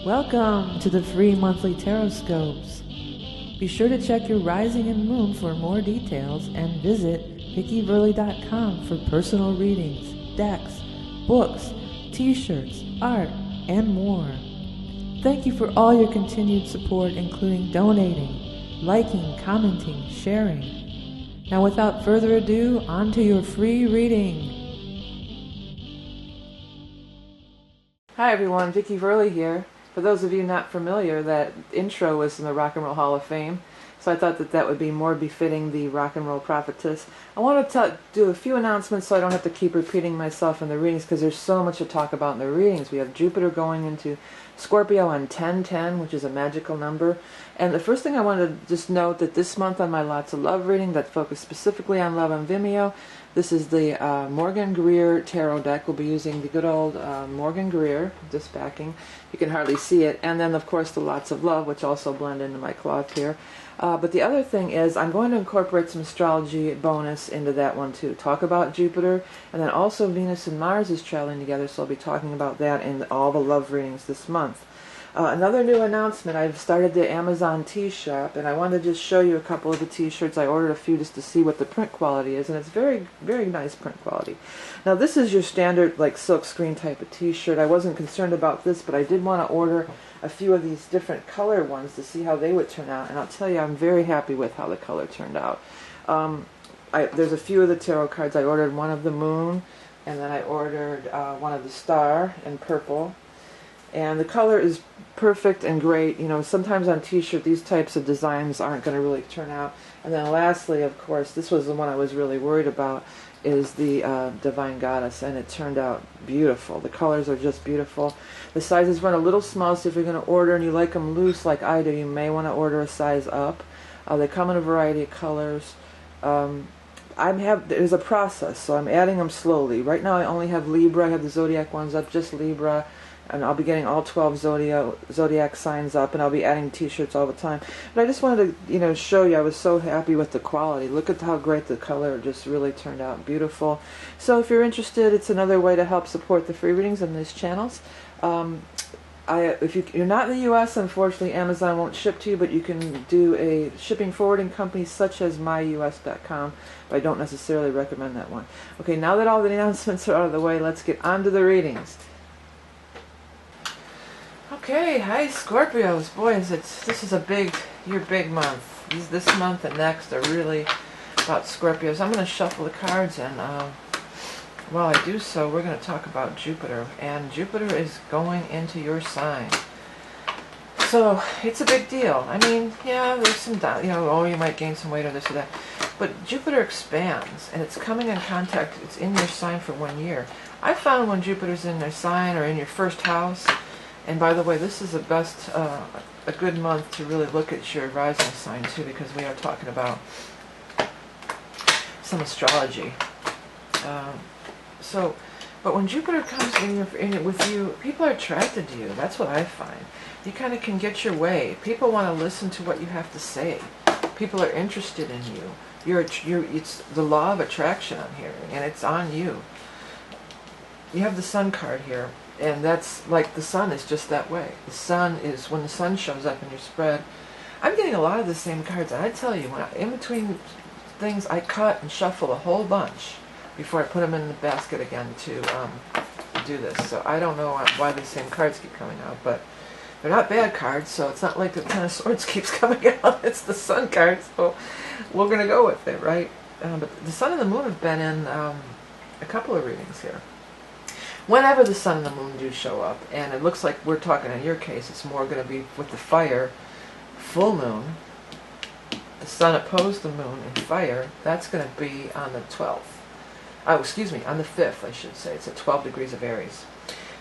Welcome to the free monthly tarot scopes. Be sure to check your rising and moon for more details and visit VickieVerley.com for personal readings, decks, books, t-shirts, art, and more. Thank you for all your continued support, including donating, liking, commenting, sharing. Now without further ado, on to your free reading. Hi everyone, Vickie Verley here. For those of you not familiar, that intro was in the Rock and Roll Hall of Fame, so I thought that that would be more befitting the rock and roll prophetess. I want to do a few announcements so I don't have to keep repeating myself in the readings, because there's so much to talk about in the readings. We have Jupiter going into Scorpio on 10-10, which is a magical number. And the first thing I wanted to just note that this month on my Lots of Love reading that focused specifically on love on Vimeo, this is the Morgan Greer Tarot deck. We'll be using the good old Morgan Greer, this backing. You can hardly see it. And then, of course, the Lots of Love, which also blend into my cloth here. But the other thing is I'm going to incorporate some astrology bonus into that one, too. Talk about Jupiter, and then also Venus and Mars is traveling together, so I'll be talking about that in all the love readings this month. Another new announcement, I've started the Amazon tea shop, and I wanted to just show you a couple of the t-shirts. I ordered a few just to see what the print quality is, and it's very, very nice print quality. Now this is your standard like silk screen type of t-shirt. I wasn't concerned about this, but I did want to order a few of these different color ones to see how they would turn out, and I'll tell you, I'm very happy with how the color turned out. There's a few of the tarot cards. I ordered one of the moon, and then I ordered one of the star in purple. And the color is perfect and great. You know, sometimes on t-shirt these types of designs aren't going to really turn out. And then lastly, of course, this was the one I was really worried about, is the Divine Goddess, and it turned out beautiful. The colors are just beautiful. The sizes run a little small, so if you're going to order and you like them loose like I do, you may want to order a size up. They come in a variety of colors. There's a process, so I'm adding them slowly. Right now I only have Libra. I have the Zodiac ones up, just Libra. And I'll be getting all 12 zodiac signs up, and I'll be adding t-shirts all the time. But I just wanted to, show you I was so happy with the quality. Look at how great the color just really turned out. Beautiful. So if you're interested, it's another way to help support the free readings on these channels. If you're not in the U.S., unfortunately, Amazon won't ship to you, but you can do a shipping forwarding company such as myus.com, but I don't necessarily recommend that one. Okay, now that all the announcements are out of the way, let's get on to the readings. Okay, hi Scorpios. Boy, this is your big month. This month and next are really about Scorpios. I'm going to shuffle the cards, and while I do so, we're going to talk about Jupiter. And Jupiter is going into your sign. So, it's a big deal. I mean, yeah, there's some, you might gain some weight or this or that. But Jupiter expands, and it's coming in contact, it's in your sign for 1 year. I found when Jupiter's in their sign or in your first house, and by the way, this is a good month to really look at your rising sign too, because we are talking about some astrology. But when Jupiter comes in it with you, people are attracted to you. That's what I find. You kind of can get your way. People want to listen to what you have to say. People are interested in you. It's the law of attraction on here, and it's on you. You have the Sun card here. And that's like the sun is just that way. The sun is, when the sun shows up in your spread, I'm getting a lot of the same cards. And I tell you, in between things, I cut and shuffle a whole bunch before I put them in the basket again to do this. So I don't know why the same cards keep coming out, but they're not bad cards, so it's not like the Ten of Swords keeps coming out. It's the sun card, so we're going to go with it, right? But the sun and the moon have been in a couple of readings here. Whenever the sun and the moon do show up, and it looks like we're talking in your case, it's more going to be with the fire, full moon, the sun opposed the moon in fire, that's going to be on the 12th. Oh, excuse me, on the 5th, I should say. It's at 12 degrees of Aries.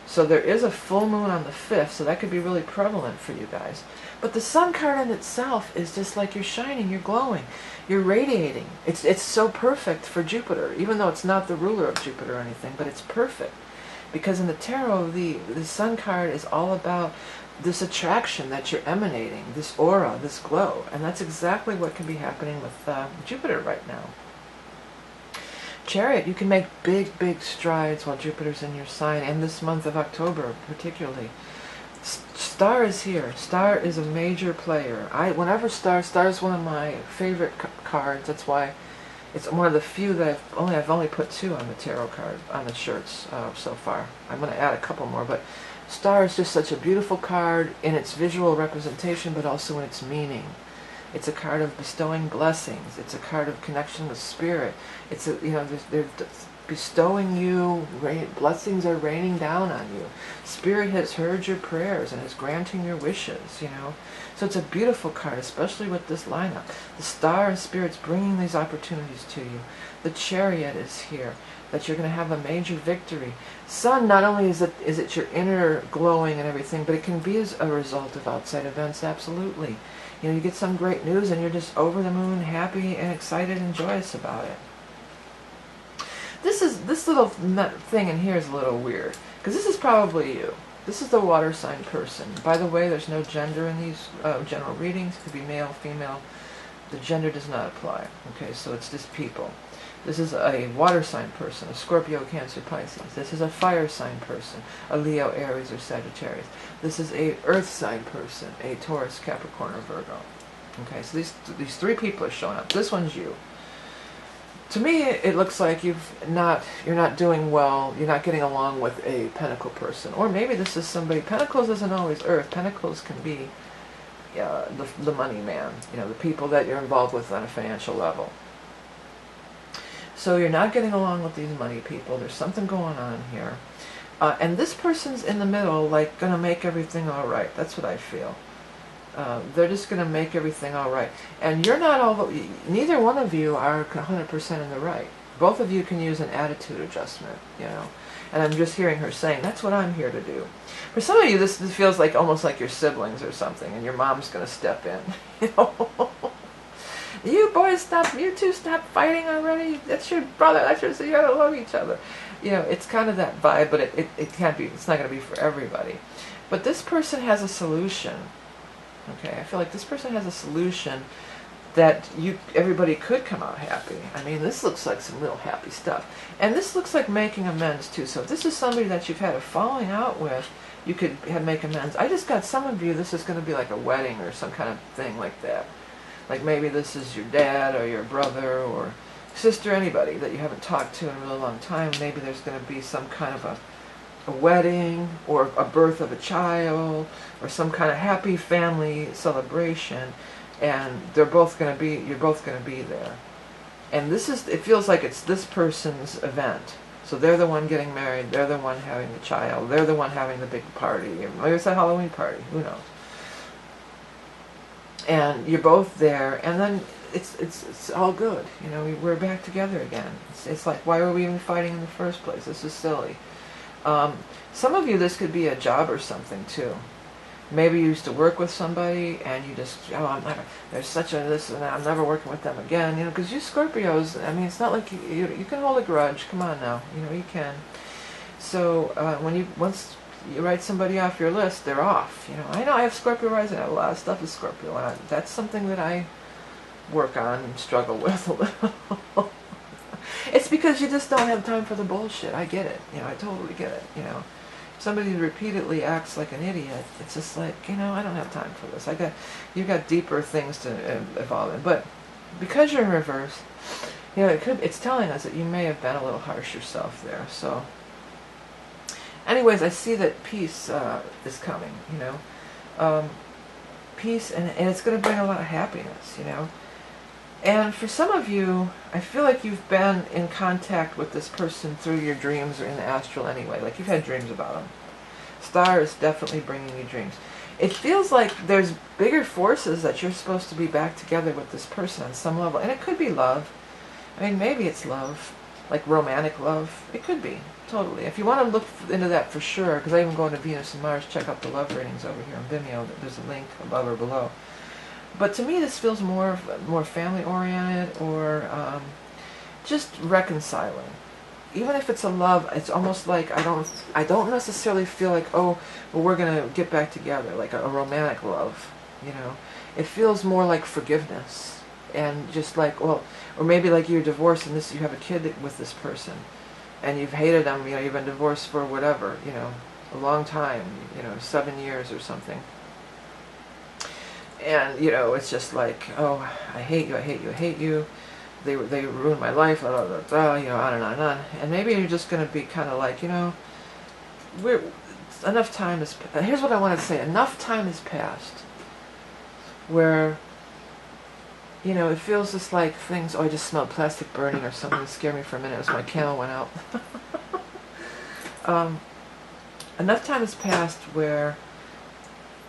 So there is a full moon on the 5th, so that could be really prevalent for you guys. But the sun card in itself is just like you're shining, you're glowing, you're radiating. It's so perfect for Jupiter, even though it's not the ruler of Jupiter or anything, but it's perfect. Because in the tarot, the sun card is all about this attraction that you're emanating, this aura, this glow. And that's exactly what can be happening with Jupiter right now. Chariot, you can make big, big strides while Jupiter's in your sign, and this month of October particularly. Star is here. Star is a major player. Whenever Star is one of my favorite cards. That's why it's one of the few that I've only put 2 on the tarot card, on the shirts so far. I'm going to add a couple more, but Star is just such a beautiful card in its visual representation, but also in its meaning. It's a card of bestowing blessings. It's a card of connection with spirit. It's a, they're bestowing you, blessings are raining down on you. Spirit has heard your prayers and is granting your wishes, So it's a beautiful card, especially with this lineup. The Star and Spirit's bringing these opportunities to you. The Chariot is here, that you're going to have a major victory. Sun, not only is it your inner glowing and everything, but it can be as a result of outside events, absolutely. You get some great news and you're just over the moon, happy and excited and joyous about it. This little thing in here is a little weird, because this is probably you. This is the water sign person. By the way, there's no gender in these general readings. It could be male, female. The gender does not apply. Okay, so it's just people. This is a water sign person, a Scorpio, Cancer, Pisces. This is a fire sign person, a Leo, Aries, or Sagittarius. This is a earth sign person, a Taurus, Capricorn, or Virgo. Okay, so these 3 people are showing up. This one's you. To me, it looks like you're not doing well. You're not getting along with a Pentacle person, or maybe this is somebody. Pentacles isn't always Earth. Pentacles can be the money man. The people that you're involved with on a financial level. So you're not getting along with these money people. There's something going on here, and this person's in the middle, like gonna make everything all right. That's what I feel. They're just going to make everything all right. And you're not neither one of you are 100% in the right. Both of you can use an attitude adjustment, And I'm just hearing her saying, that's what I'm here to do. For some of you, this feels like almost like your siblings or something, and your mom's going to step in. You boys you two stop fighting already. That's your brother. That's so you got to love each other. It's kind of that vibe, but it can't be. It's not going to be for everybody. But this person has a solution. Okay, I feel like this person has a solution that everybody could come out happy. I mean, this looks like some real happy stuff. And this looks like making amends too. So if this is somebody that you've had a falling out with, you could make amends. I just got some of you, this is going to be like a wedding or some kind of thing like that. Like maybe this is your dad or your brother or sister, anybody that you haven't talked to in a really long time. Maybe there's going to be some kind of a wedding or a birth of a child or some kind of happy family celebration, and you're both going to be there. And it feels like it's this person's event. So they're the one getting married, they're the one having the child, they're the one having the big party. Maybe it's a Halloween party, who knows. And you're both there, and then it's all good. We're back together again. It's like, why were we even fighting in the first place? This is silly. Some of you, this could be a job or something too. Maybe you used to work with somebody and you just, there's such a this and that, I'm never working with them again, because you Scorpios, I mean, it's not like you can hold a grudge, come on now, you can. So once you write somebody off your list, they're off. I know I have Scorpio rising, I have a lot of stuff with Scorpio, and that's something that I work on and struggle with a little. It's because you just don't have time for the bullshit. I get it. I totally get it. Somebody who repeatedly acts like an idiot, it's just like, I don't have time for this. You got deeper things to evolve in. But because you're in reverse, it's telling us that you may have been a little harsh yourself there. So, anyways, I see that peace is coming. Peace, and it's going to bring a lot of happiness. And for some of you, I feel like you've been in contact with this person through your dreams or in the astral anyway. Like you've had dreams about them. Star is definitely bringing you dreams. It feels like there's bigger forces that you're supposed to be back together with this person on some level. And it could be love. I mean, maybe it's love. Like romantic love. It could be. Totally. If you want to look into that for sure, because I even go into Venus and Mars, check out the love ratings over here on Vimeo. There's a link above or below. But to me, this feels more family-oriented or just reconciling. Even if it's a love, it's almost like I don't necessarily feel like, oh, well, we're going to get back together, like a romantic love, It feels more like forgiveness and just like, well, or maybe like you're divorced and you have a kid with this person and you've hated them, you've been divorced for whatever, a long time, 7 years or something. And, you know, it's just like, oh, I hate you, I hate you, I hate you. They ruined my life, blah, blah, blah, you know, on and on and on. And maybe you're just going to be kind of like, you know, enough time has, here's what I want to say, enough time has passed where, you know, it feels just like things, oh, I just smelled plastic burning or something. It scared me for a minute as my candle went out. Enough time has passed where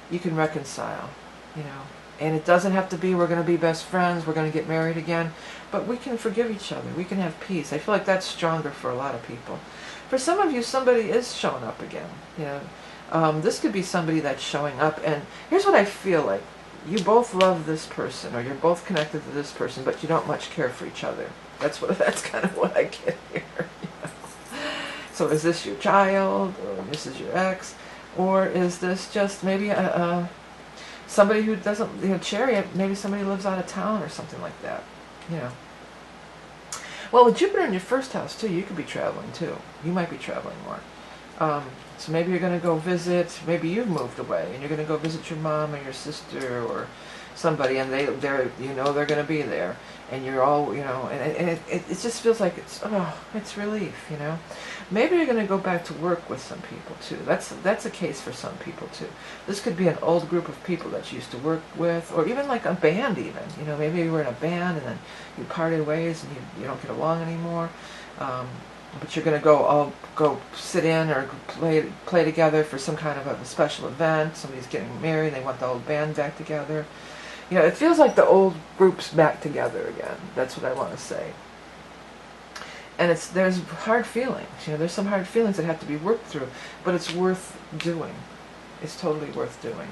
you can reconcile, you know, and it doesn't have to be we're going to be best friends, we're going to get married again, but we can forgive each other, we can have peace. I feel like that's stronger for a lot of people. For some of you, somebody is showing up again, you know. This could be somebody that's showing up, and here's what I feel like. You both love this person, or you're both connected to this person, but you don't much care for each other. That's kind of what I get here. You know? So is this your child, or this is your ex, or is this just maybe somebody who doesn't, you know, chariot, maybe somebody lives out of town or something like that, you know. Well, with Jupiter in your first house too, you could be traveling too. You might be traveling more. So maybe you're going to go visit, maybe you've moved away and you're going to go visit your mom or your sister or somebody, and they're you know they're going to be there, and you're all, you know, and it just feels like it's relief, you know. Maybe you're going to go back to work with some people too. That's a case for some people too. This could be an old group of people that you used to work with, or even like a band even, you know, maybe you were in a band and then you parted ways and you don't get along anymore. But you're going to go sit in or play together for some kind of a special event. Somebody's getting married, they want the old band back together. You know, it feels like the old group's back together again. That's what I want to say. And there's hard feelings. You know, there's some hard feelings that have to be worked through, but it's worth doing. It's totally worth doing.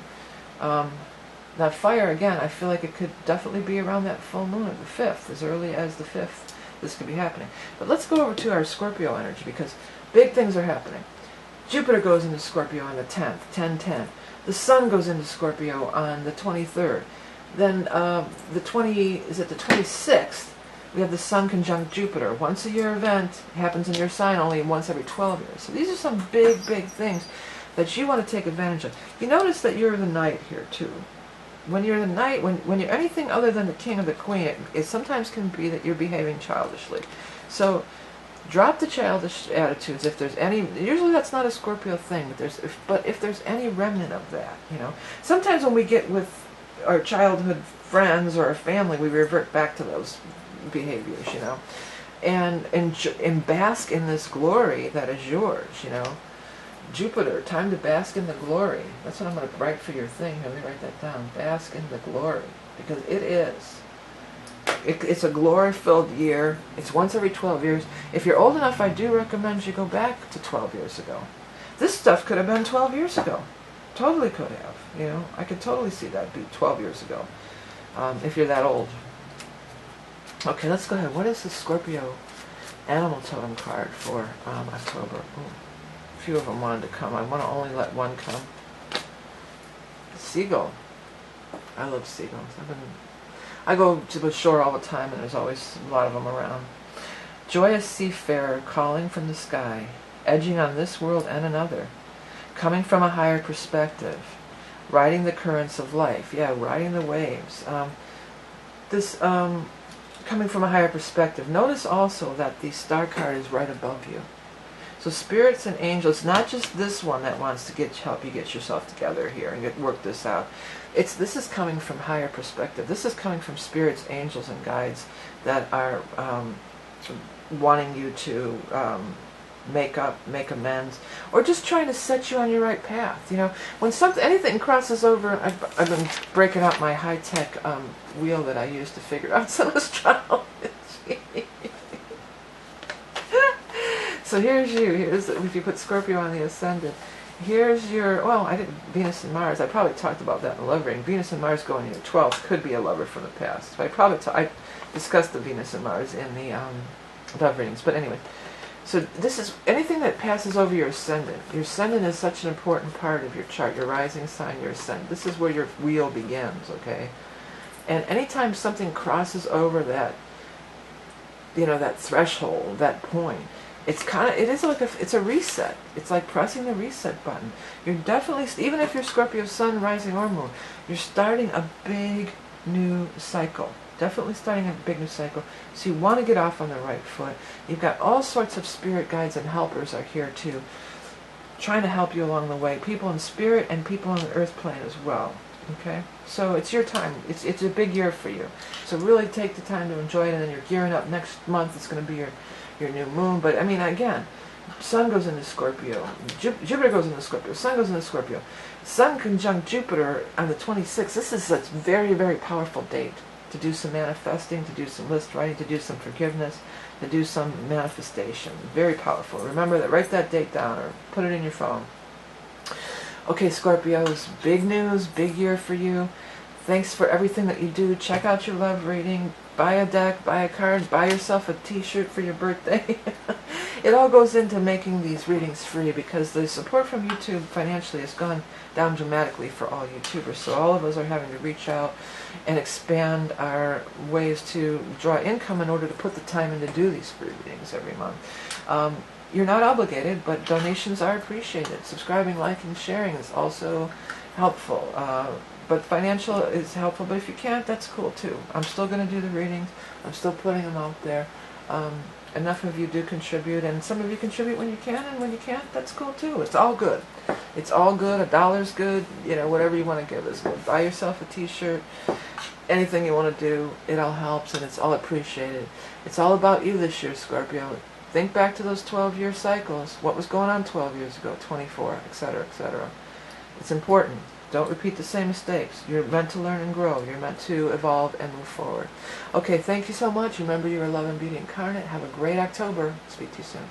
That fire, again, I feel like it could definitely be around that full moon of the 5th, as early as the 5th. This could be happening. But let's go over to our Scorpio energy, because big things are happening. Jupiter goes into Scorpio on the 10th, 10-10. The Sun goes into Scorpio on the 23rd. Then the 26th, we have the Sun conjunct Jupiter. Once a year event, happens in your sign only once every 12 years. So these are some big things that you want to take advantage of. You notice that you're the Knight here too. When you're the Knight, when you're anything other than the King or the Queen, it sometimes can be that you're behaving childishly. So drop the childish attitudes if there's any. Usually that's not a Scorpio thing, but if there's any remnant of that, you know. Sometimes when we get with our childhood friends or our family, we revert back to those behaviors, you know, and bask in this glory that is yours, you know. Jupiter, time to bask in the glory. That's what I'm going to write for your thing. Let me write that down. Bask in the glory. Because it is. It's a glory-filled year. It's once every 12 years. If you're old enough, I do recommend you go back to 12 years ago. This stuff could have been 12 years ago. Totally could have. You know, I could totally see that be 12 years ago. If you're that old. Okay, let's go ahead. What is the Scorpio animal totem card for October? Ooh. A few of them wanted to come. I want to only let one come. Seagull. I love seagulls. I go to the shore all the time, and there's always a lot of them around. Joyous seafarer calling from the sky, edging on this world and another, coming from a higher perspective, riding the currents of life. Yeah, riding the waves. Coming from a higher perspective. Notice also that the star card is right above you. So spirits and angels, not just this one that wants to help you get yourself together here and work this out. This is coming from higher perspective. This is coming from spirits, angels, and guides that are wanting you to make amends, or just trying to set you on your right path. You know, when anything crosses over, I've been breaking out my high-tech wheel that I use to figure out some astrology. So here's you. If you put Scorpio on the ascendant. Here's your, Venus and Mars. I probably talked about that in the love reading. Venus and Mars going in your 12th could be a lover from the past. I discussed the Venus and Mars in the love readings. But anyway, so this is anything that passes over your ascendant. Your ascendant is such an important part of your chart. Your rising sign, your ascendant. This is where your wheel begins, okay? And anytime something crosses over that, you know, that threshold, that point, it is like it's a reset. It's like pressing the reset button. You're definitely, even if you're Scorpio sun, rising, or moon, you're starting a big new cycle. Definitely starting a big new cycle. So you want to get off on the right foot. You've got all sorts of spirit guides and helpers are here too, trying to help you along the way. People in spirit and people on the earth plane as well. Okay? So it's your time. It's a big year for you. So really take the time to enjoy it, and then you're gearing up next month. It's going to be your new moon. But I mean, again, Sun goes into Scorpio, Jupiter goes into Scorpio, Sun goes into Scorpio. Sun conjunct Jupiter on the 26th. This is a very, very powerful date to do some manifesting, to do some list writing, to do some forgiveness, to do some manifestation. Very powerful. Remember that, write that date down or put it in your phone. Okay, Scorpios, big news, big year for you. Thanks for everything that you do. Check out your love reading. Buy a deck, buy a card, buy yourself a t-shirt for your birthday. It all goes into making these readings free, because the support from YouTube financially has gone down dramatically for all YouTubers. So all of us are having to reach out and expand our ways to draw income in order to put the time in to do these free readings every month. You're not obligated, but donations are appreciated. Subscribing, liking, sharing is also helpful. But financial is helpful, but if you can't, that's cool too. I'm still going to do the readings. I'm still putting them out there. Enough of you do contribute, and some of you contribute when you can, and when you can't, that's cool too. It's all good. It's all good. $1's good. You know, whatever you want to give is good. Buy yourself a t-shirt. Anything you want to do, it all helps, and it's all appreciated. It's all about you this year, Scorpio. Think back to those 12-year cycles. What was going on 12 years ago, 24, etc., etc. It's important. Don't repeat the same mistakes. You're meant to learn and grow. You're meant to evolve and move forward. Okay, thank you so much. Remember, you're a love and beauty incarnate. Have a great October. Speak to you soon.